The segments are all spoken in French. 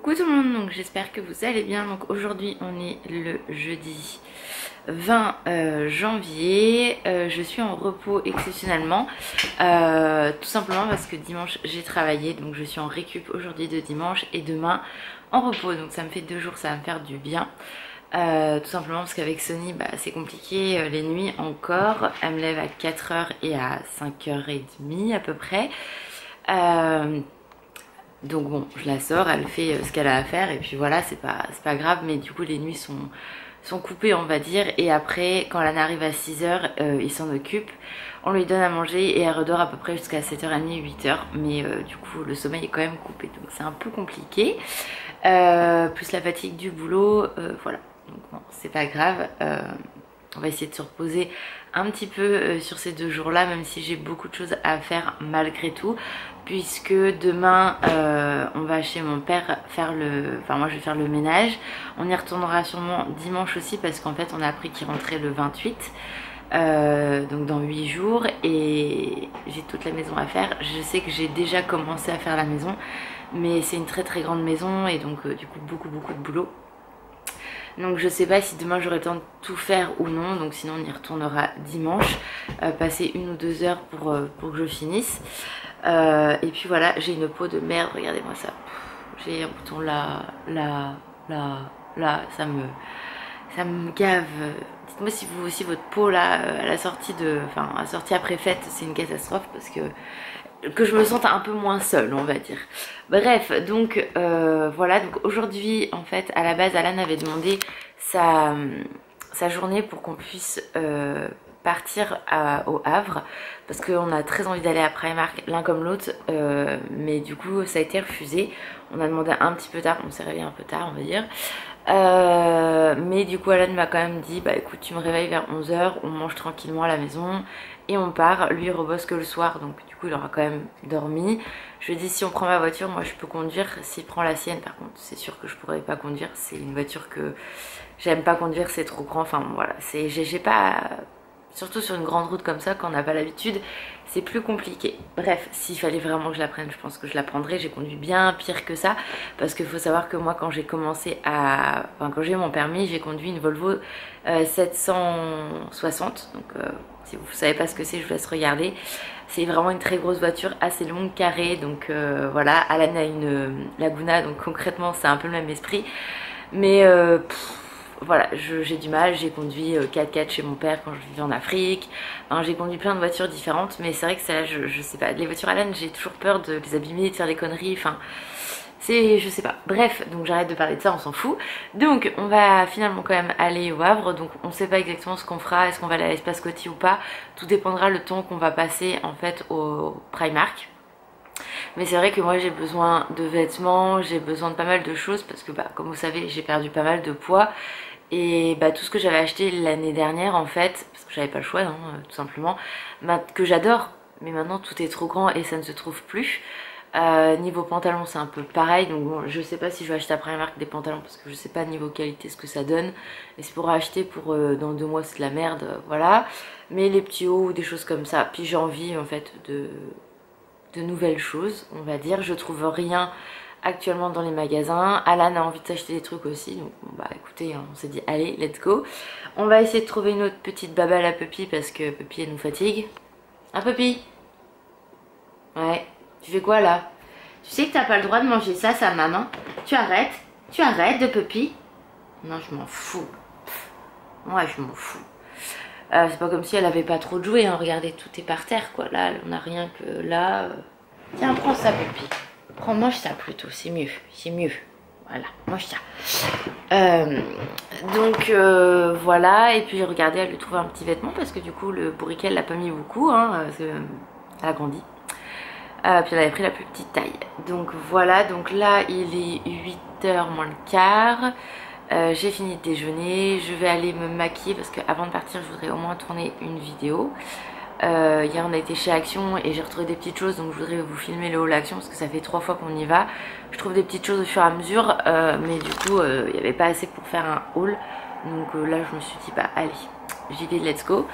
Coucou tout le monde, donc j'espère que vous allez bien. Donc aujourd'hui on est le jeudi 20 janvier. Je suis en repos exceptionnellement, tout simplement parce que dimanche j'ai travaillé, donc je suis en récup aujourd'hui de dimanche et demain en repos. Donc ça me fait 2 jours, ça va me faire du bien. Tout simplement parce qu'avec Sony c'est compliqué les nuits encore. Elle me lève à 4h et à 5h30 à peu près. Donc bon, je la sors, elle fait ce qu'elle a à faire et puis voilà, c'est pas grave, mais du coup les nuits sont coupées on va dire. Et après quand Lana arrive à 6h, il s'en occupe, on lui donne à manger et elle redort à peu près jusqu'à 7h30, 8h, mais du coup le sommeil est quand même coupé, donc c'est un peu compliqué, plus la fatigue du boulot, voilà, donc bon, c'est pas grave. On va essayer de se reposer un petit peu sur ces 2 jours là, même si j'ai beaucoup de choses à faire malgré tout, puisque demain on va chez mon père faire moi je vais faire le ménage. On y retournera sûrement dimanche aussi parce qu'en fait on a appris qu'il rentrait le 28, donc dans 8 jours, et j'ai toute la maison à faire. Je sais que j'ai déjà commencé à faire la maison, mais c'est une très grande maison et donc du coup beaucoup de boulot. Donc je sais pas si demain j'aurai le temps de tout faire ou non, donc sinon on y retournera dimanche, passer 1 ou 2 heures pour que je finisse. Et puis voilà, j'ai une peau de merde, regardez-moi ça. J'ai un bouton là, ça me gave. Dites-moi si vous aussi votre peau là, à la sortie après fête, c'est une catastrophe, parce que je me sente un peu moins seule on va dire. Bref, donc voilà, donc aujourd'hui en fait à la base Alan avait demandé sa journée pour qu'on puisse partir au Havre, parce qu'on a très envie d'aller à Primark l'un comme l'autre, mais du coup ça a été refusé. On a demandé un petit peu tard, on s'est réveillé un peu tard on va dire, mais du coup Alan m'a quand même dit bah écoute, tu me réveilles vers 11h, on mange tranquillement à la maison et on part. Lui il rebosse que le soir, donc du coup il aura quand même dormi. Je lui ai dit si on prend ma voiture, moi je peux conduire. S'il prend la sienne par contre c'est sûr que je pourrais pas conduire, c'est une voiture que j'aime pas conduire, c'est trop grand, enfin voilà, j'ai pas, surtout sur une grande route comme ça quand on n'a pas l'habitude, c'est plus compliqué. Bref, s'il fallait vraiment que je la prenne, je pense que je la prendrais. J'ai conduit bien pire que ça, parce qu'il faut savoir que moi quand j'ai commencé quand j'ai eu mon permis, j'ai conduit une Volvo 760, donc si vous savez pas ce que c'est, je vous laisse regarder. C'est vraiment une très grosse voiture, assez longue, carrée, donc voilà. Alan a une Laguna, donc concrètement c'est un peu le même esprit, mais voilà, j'ai du mal. J'ai conduit 4x4 chez mon père quand je vivais en Afrique, enfin, j'ai conduit plein de voitures différentes, mais c'est vrai que celle-là, je sais pas, les voitures Alan, j'ai toujours peur de les abîmer, de faire des conneries, enfin je sais pas. Bref, donc j'arrête de parler de ça, on s'en fout. Donc on va finalement quand même aller au Havre, donc on sait pas exactement ce qu'on fera, est-ce qu'on va aller à l'Espace Coty ou pas, tout dépendra le temps qu'on va passer en fait au Primark. Mais c'est vrai que moi j'ai besoin de vêtements, j'ai besoin de pas mal de choses, parce que comme vous savez j'ai perdu pas mal de poids, et tout ce que j'avais acheté l'année dernière en fait, parce que j'avais pas le choix non, tout simplement, que j'adore, mais maintenant tout est trop grand et ça ne se trouve plus. Niveau pantalon c'est un peu pareil, donc bon, je sais pas si je vais acheter à Primark des pantalons, parce que je sais pas niveau qualité ce que ça donne, et c'est pour acheter pour dans 2 mois c'est de la merde, voilà. Mais les petits hauts ou des choses comme ça, puis j'ai envie en fait de nouvelles choses on va dire. Je trouve rien actuellement dans les magasins. Alan a envie de s'acheter des trucs aussi, donc bon, écoutez, on s'est dit allez let's go. On va essayer de trouver une autre petite babale à Puppy, parce que Puppy elle nous fatigue. Hein Puppy? Ouais, tu fais quoi là? Tu sais que t'as pas le droit de manger ça maman. Tu arrêtes de Puppy? Non, je m'en fous. Ouais, je m'en fous. C'est pas comme si elle avait pas trop de jouets, hein. Regardez, tout est par terre quoi. Là on a rien que là. Tiens, prends ça Puppy. Mange ça plutôt, c'est mieux, voilà, mange ça. Donc voilà, et puis regardez, elle lui trouve un petit vêtement, parce que du coup le bourriquet elle l'a pas mis beaucoup, hein, elle a grandi, puis elle avait pris la plus petite taille. Donc voilà, donc là il est 8h moins le quart, j'ai fini de déjeuner, je vais aller me maquiller, parce qu'avant de partir je voudrais au moins tourner une vidéo. Hier on a été chez Action et j'ai retrouvé des petites choses, donc je voudrais vous filmer le haul Action, parce que ça fait 3 fois qu'on y va. Je trouve des petites choses au fur et à mesure, mais du coup il n'y avait pas assez pour faire un haul, donc là je me suis dit allez, j'y vais, let's go.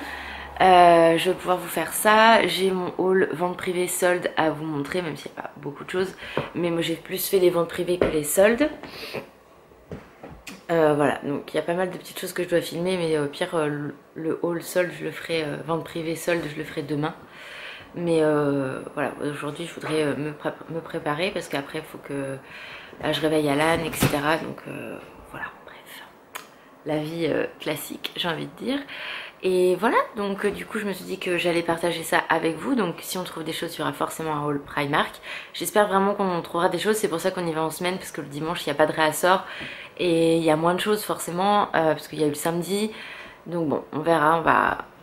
Je vais pouvoir vous faire ça. J'ai mon haul vente privée solde à vous montrer, même s'il n'y a pas beaucoup de choses. Mais moi j'ai plus fait les ventes privées que les soldes. Voilà, donc il y a pas mal de petites choses que je dois filmer, mais au pire le haul solde je le ferai, vente privée solde je le ferai demain. Mais voilà, aujourd'hui je voudrais me préparer parce qu'après il faut que je réveille Alan, etc. Donc voilà, bref, la vie classique j'ai envie de dire. Et voilà, donc du coup je me suis dit que j'allais partager ça avec vous. Donc si on trouve des choses, il y aura forcément un haul Primark. J'espère vraiment qu'on trouvera des choses, c'est pour ça qu'on y va en semaine, parce que le dimanche il n'y a pas de réassort et il y a moins de choses forcément, parce qu'il y a eu le samedi. Donc bon, on verra,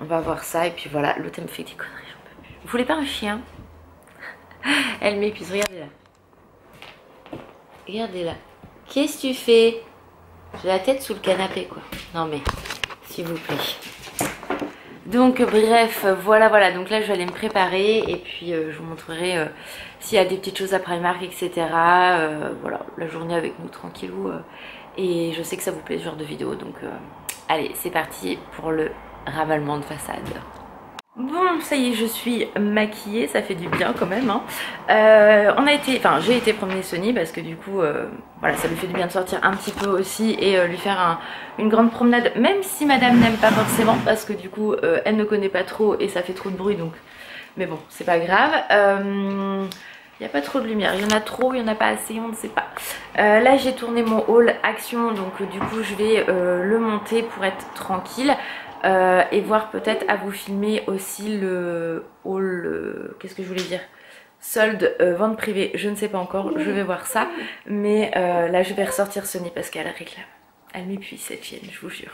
on va voir ça. Et puis voilà, l'autre elle me fait des conneries, j'en peux plus. Vous voulez pas un chien? Elle m'épuise, regardez là. Regardez là. Qu'est-ce que tu fais? J'ai la tête sous le canapé quoi. Non mais, s'il vous plaît. Donc bref, voilà, donc là je vais aller me préparer et puis je vous montrerai s'il y a des petites choses à Primark, etc. Voilà, la journée avec nous tranquillou, et je sais que ça vous plaît ce genre de vidéo, donc allez, c'est parti pour le ravalement de façade. Bon, ça y est, je suis maquillée, ça fait du bien quand même, hein. J'ai été promener Sony parce que du coup, voilà, ça lui fait du bien de sortir un petit peu aussi et lui faire une grande promenade, même si madame n'aime pas forcément parce que du coup, elle ne connaît pas trop et ça fait trop de bruit, donc, mais bon, c'est pas grave. Il n'y a pas trop de lumière, il y en a trop, il n'y en a pas assez, on ne sait pas. Là j'ai tourné mon haul action, donc du coup je vais le monter pour être tranquille. Et voir peut-être à vous filmer aussi le haul, qu'est-ce que je voulais dire, solde, vente privée, je ne sais pas encore, je vais voir ça. Mais là je vais ressortir Sony parce qu'elle réclame, elle m'épuise cette chienne, je vous jure.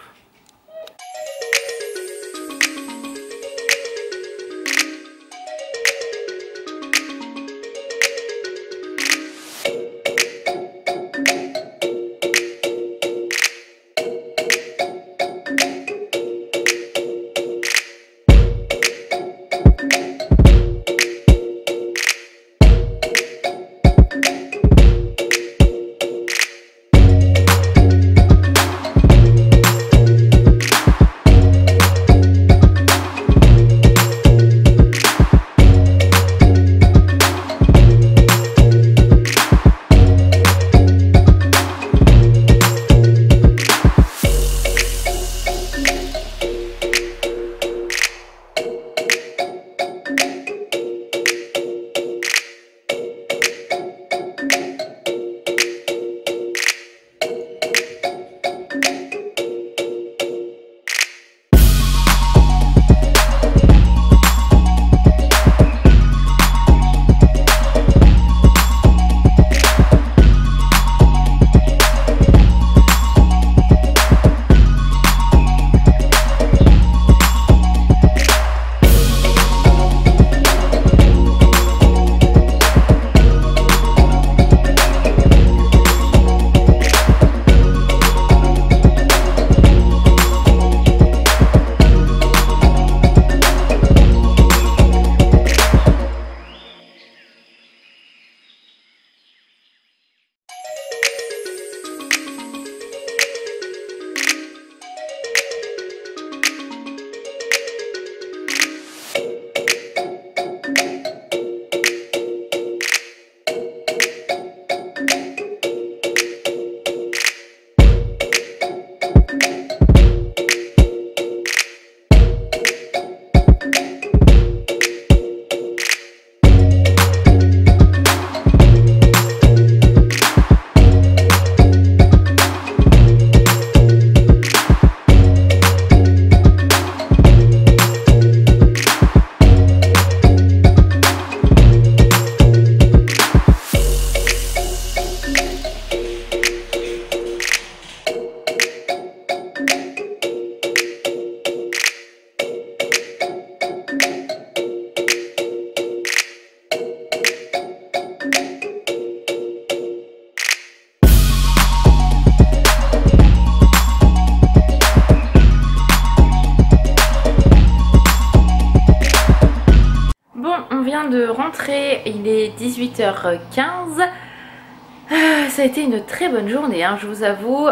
ça a été une très bonne journée, hein, je vous avoue.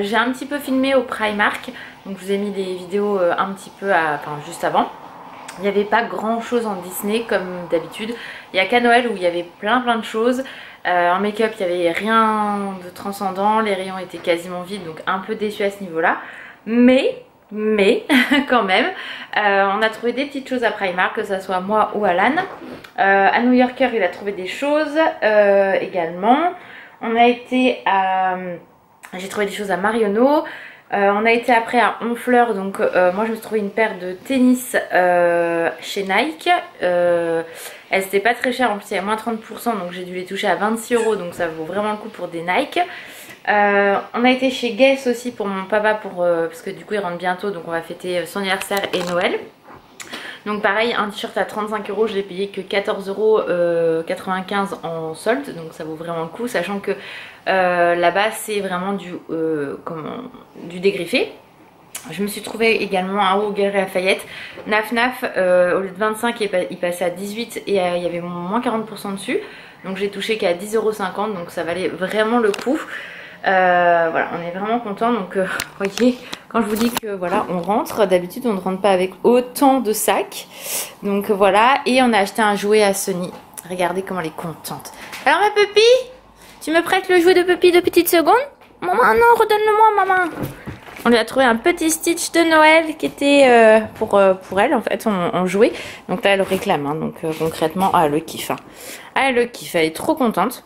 J'ai un petit peu filmé au Primark, donc je vous ai mis des vidéos un petit peu juste avant. Il n'y avait pas grand chose en Disney comme d'habitude. Il n'y a qu'à Noël où il y avait plein de choses. En make-up il n'y avait rien de transcendant, les rayons étaient quasiment vides, donc un peu déçue à ce niveau là. Mais quand même, on a trouvé des petites choses à Primark, que ce soit moi ou Alan. À New Yorker il a trouvé des choses également. On a été à... J'ai trouvé des choses à Marionneau. On a été après à Honfleur, donc moi je me suis trouvé une paire de tennis chez Nike. Elles n'étaient pas très chères, en plus il y a moins 30%, donc j'ai dû les toucher à 26 €, donc ça vaut vraiment le coup pour des Nike. On a été chez Guess aussi pour mon papa, parce que du coup il rentre bientôt, donc on va fêter son anniversaire et Noël. Donc pareil, un t-shirt à 35 €, je l'ai payé que 14,95 € en solde, donc ça vaut vraiment le coup, sachant que là-bas c'est vraiment du dégriffé. Je me suis trouvé également un haut Galeries Lafayette, Naf au lieu de 25 il passait à 18 et il y avait moins 40% dessus, donc j'ai touché qu'à 10,50 €, donc ça valait vraiment le coup. Voilà, on est vraiment content. Donc voyez, quand je vous dis que voilà, on rentre, d'habitude on ne rentre pas avec autant de sacs. Donc voilà, et on a acheté un jouet à Sony. Regardez comment elle est contente. Alors ma Puppy, tu me prêtes le jouet de Puppy de petites secondes? Maman, non, redonne-le-moi maman. On lui a trouvé un petit Stitch de Noël qui était pour elle, en fait, on jouait. Donc là elle réclame, hein, donc concrètement, elle le kiffe. Hein. Elle le kiffe, elle est trop contente.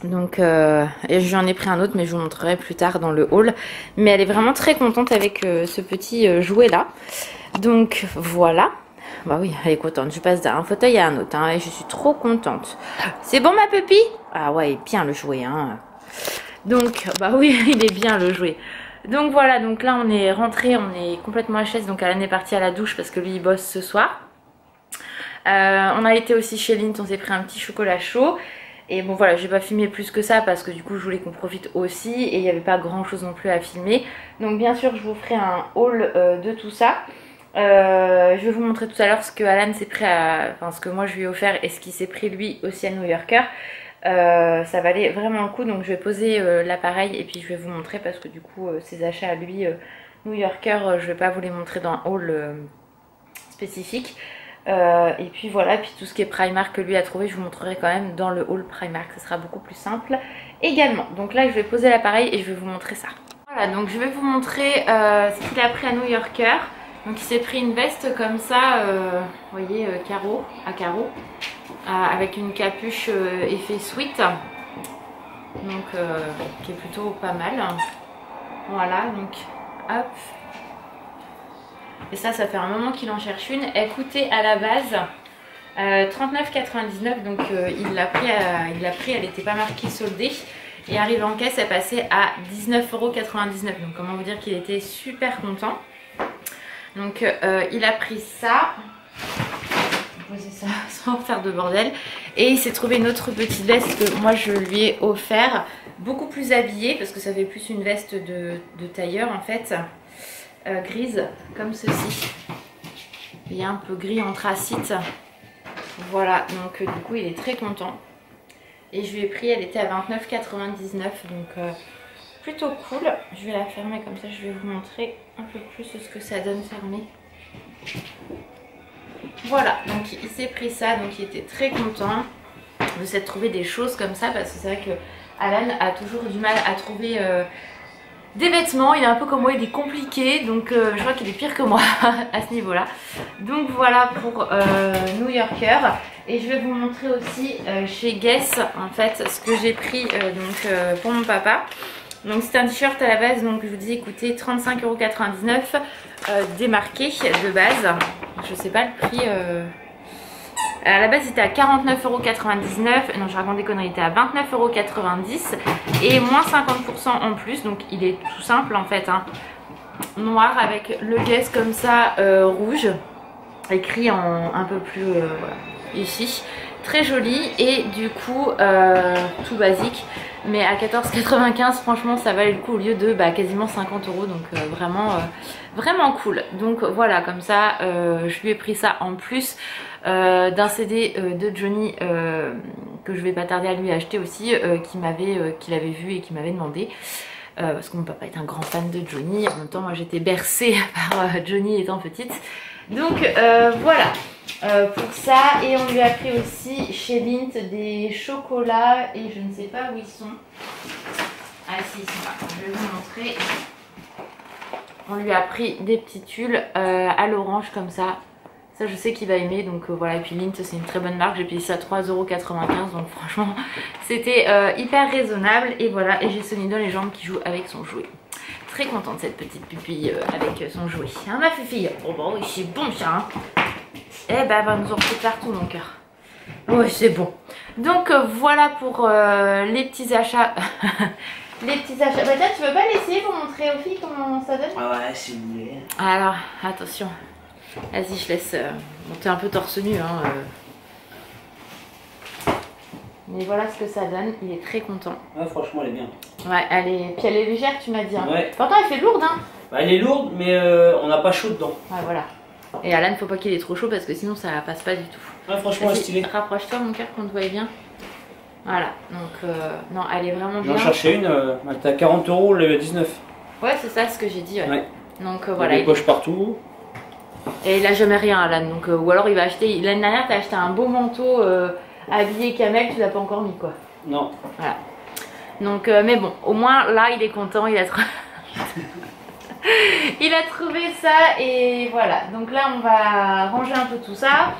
Donc et j'en ai pris un autre, mais je vous montrerai plus tard dans le haul. Mais elle est vraiment très contente avec ce petit jouet là. Donc voilà. Bah oui, elle est contente. Je passe d'un fauteuil à un autre, hein, et je suis trop contente. C'est bon ma Puppy? Ah ouais, il est bien le jouet, hein. Donc bah oui, il est bien le jouet. Donc voilà, donc là on est rentré, on est complètement HS. Donc Alan est parti à la douche parce que lui il bosse ce soir. On a été aussi chez Lindt, on s'est pris un petit chocolat chaud. Et bon voilà, j'ai pas filmé plus que ça parce que du coup je voulais qu'on profite aussi et il n'y avait pas grand chose non plus à filmer. Donc bien sûr je vous ferai un haul de tout ça. Je vais vous montrer tout à l'heure ce que Alan s'est pris ce que moi je lui ai offert et ce qu'il s'est pris lui aussi à New Yorker. Ça valait vraiment le coup, donc je vais poser l'appareil et puis je vais vous montrer parce que du coup ses achats à lui New Yorker, je vais pas vous les montrer dans un haul spécifique. Et puis voilà, puis tout ce qui est Primark que lui a trouvé, je vous montrerai quand même dans le haul Primark, ce sera beaucoup plus simple également. Donc là je vais poser l'appareil et je vais vous montrer ça. Voilà, donc je vais vous montrer ce qu'il a pris à New Yorker. Donc il s'est pris une veste comme ça, vous voyez, carreau à carreau, avec une capuche effet sweat, donc qui est plutôt pas mal. Voilà, donc hop. Et ça fait un moment qu'il en cherche une. Elle coûtait à la base 39,99 €, donc il l'a pris, elle n'était pas marquée soldée. Et arrivé en caisse, elle passait à 19,99 €. Donc comment vous dire qu'il était super content. Donc il a pris ça. Je vais poser ça sans faire de bordel. Et il s'est trouvé une autre petite veste que moi je lui ai offert. Beaucoup plus habillée parce que ça fait plus une veste de tailleur en fait. Grise comme ceci. Il y a un peu gris anthracite. Voilà, donc du coup il est très content. Et je lui ai pris, elle était à 29,99 €, donc plutôt cool. Je vais la fermer comme ça, je vais vous montrer un peu plus ce que ça donne fermé. Voilà, donc il s'est pris ça, donc il était très content de s'être trouvé des choses comme ça parce que c'est vrai que Alan a toujours du mal à trouver des vêtements. Il est un peu comme moi, il est compliqué, donc je vois qu'il est pire que moi à ce niveau là. Donc voilà pour New Yorker. Et je vais vous montrer aussi chez Guess en fait ce que j'ai pris pour mon papa. Donc c'est un t-shirt à la base, donc je vous dis écoutez 35,99 €, démarqué de base. Je sais pas le prix. À la base il était à 49,99 €. Non, je raconte des conneries, il était à 29,90 € et moins 50% en plus. Donc il est tout simple en fait, hein. Noir avec le Guess comme ça, rouge, écrit en un peu plus voilà, ici. Très joli et du coup tout basique. Mais à 14,95 € franchement ça valait le coup au lieu de quasiment 50 €. Donc vraiment cool. Donc voilà, comme ça je lui ai pris ça en plus. d'un CD de Johnny que je vais pas tarder à lui acheter aussi, qu'il avait vu et qui m'avait demandé. Parce que mon papa est un grand fan de Johnny. En même temps, moi j'étais bercée par Johnny étant petite. Donc voilà pour ça. Et on lui a pris aussi chez Lindt des chocolats. Et je ne sais pas où ils sont. Ah si, ils sont là. Je vais vous montrer. On lui a pris des petits tulles à l'orange comme ça. Ça je sais qu'il va aimer, donc voilà. Et puis Lindt c'est une très bonne marque, j'ai payé ça 3,95 €, donc franchement c'était hyper raisonnable. Et voilà, et j'ai Sonny dans les jambes qui joue avec son jouet. Très contente de cette petite pupille avec son jouet. Hein ma fille? Oh bah oui c'est bon ça hein. Eh ben elle va nous en foutre partout mon cœur. Oui c'est bon. Donc voilà pour les petits achats. Les petits achats. Bah tiens, tu veux pas l'essayer pour montrer aux filles comment ça donne? Ah ouais si vous voulez. Alors attention. Vas-y, je laisse monter un peu torse nu. Hein, Mais voilà ce que ça donne. Il est très content. Ouais, franchement, elle est bien. Ouais, puis elle est légère, tu m'as dit. Hein. Ouais. Pourtant, elle fait lourde. Hein. Bah, elle est lourde, mais on n'a pas chaud dedans. Ouais, voilà. Et Alan, faut pas qu'il ait trop chaud parce que sinon ça passe pas du tout. Ouais, franchement, elle est stylée. Rapproche-toi, mon cœur, qu'on te voie bien. Voilà. Donc, non, elle est vraiment bien. J'en cherchais une. Elle était à 40 € le 19. Ouais, c'est ça ce que j'ai dit. Ouais. Ouais. Donc, il y a voilà. des poches partout. Et il a jamais rien Alan, donc ou alors il va acheter, l'année dernière t'as acheté un beau manteau habillé camel, tu l'as pas encore mis quoi. Non. Voilà. Donc mais bon, au moins là il est content, il a trouvé il a trouvé ça et voilà. Donc là on va ranger un peu tout ça.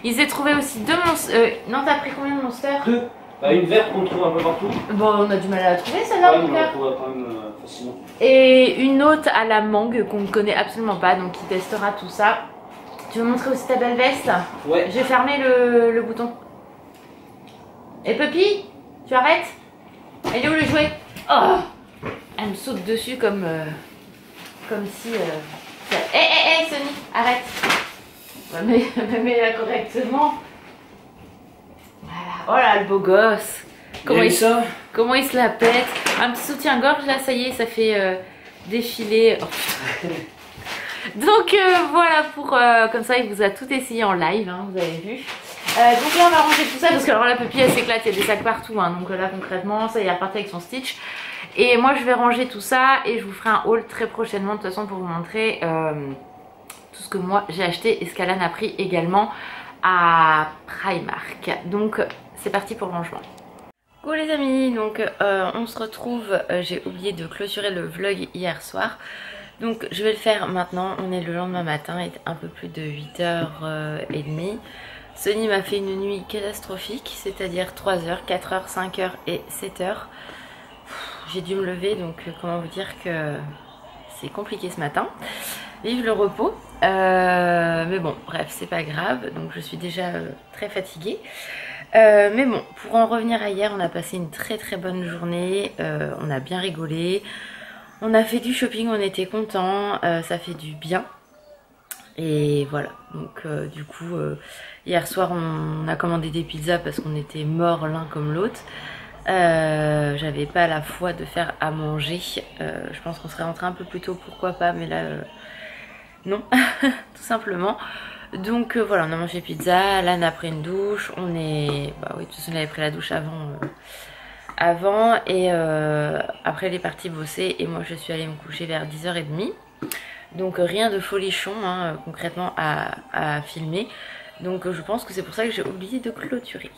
Il s'est trouvé aussi deux monsters. Non t'as pris combien de monsters? Deux. Bah, une verte qu'on trouve un peu partout. Bon on a du mal à la trouver celle-là ouais, mon cœur. on la trouve quand même facilement. Et une autre à la mangue qu'on ne connaît absolument pas, donc qui testera tout ça. Tu veux montrer aussi ta belle veste? Ouais. J'ai fermé le bouton. Et Puppy, tu arrêtes? Elle est où le jouet? Oh, elle me saute dessus comme si... Hé Sonny, arrête. Mets-la correctement. Voilà. Oh là le beau gosse. Comment il se la pète. Un petit soutien-gorge là, ça y est, ça fait défiler. Oh. Donc voilà pour comme ça il vous a tout essayé en live, hein, vous avez vu. Donc là on va ranger tout ça parce que alors la Puppy elle s'éclate, il y a des sacs partout. Hein, donc là concrètement ça il est reparti avec son Stitch. Et moi je vais ranger tout ça et je vous ferai un haul très prochainement de toute façon pour vous montrer tout ce que moi j'ai acheté et ce qu'Alan a pris également à Primark. Donc c'est parti pour le rangement. Coucou les amis, donc on se retrouve, j'ai oublié de clôturer le vlog hier soir. Donc je vais le faire maintenant, on est le lendemain matin, il est un peu plus de 8h30. Sonny m'a fait une nuit catastrophique, c'est-à-dire 3h, 4h, 5h et 7h. J'ai dû me lever, donc comment vous dire que c'est compliqué ce matin. Vive le repos. Mais bon, bref, c'est pas grave, donc je suis déjà très fatiguée. Mais bon, pour en revenir à hier, on a passé une très bonne journée, on a bien rigolé, on a fait du shopping, on était contents, ça fait du bien. Et voilà, donc du coup, hier soir on a commandé des pizzas parce qu'on était morts l'un comme l'autre. J'avais pas la foi de faire à manger, je pense qu'on serait rentré un peu plus tôt, pourquoi pas, mais là, non, tout simplement. Donc voilà, on a mangé pizza, Alan a pris une douche, on est... Bah oui, de toute façon, il avait pris la douche avant et après il est parti bosser et moi je suis allée me coucher vers 10h30. Donc rien de folichon hein, concrètement à filmer. Donc je pense que c'est pour ça que j'ai oublié de clôturer.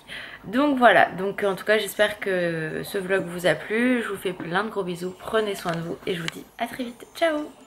Donc voilà, donc en tout cas j'espère que ce vlog vous a plu. Je vous fais plein de gros bisous, prenez soin de vous et je vous dis à très vite. Ciao!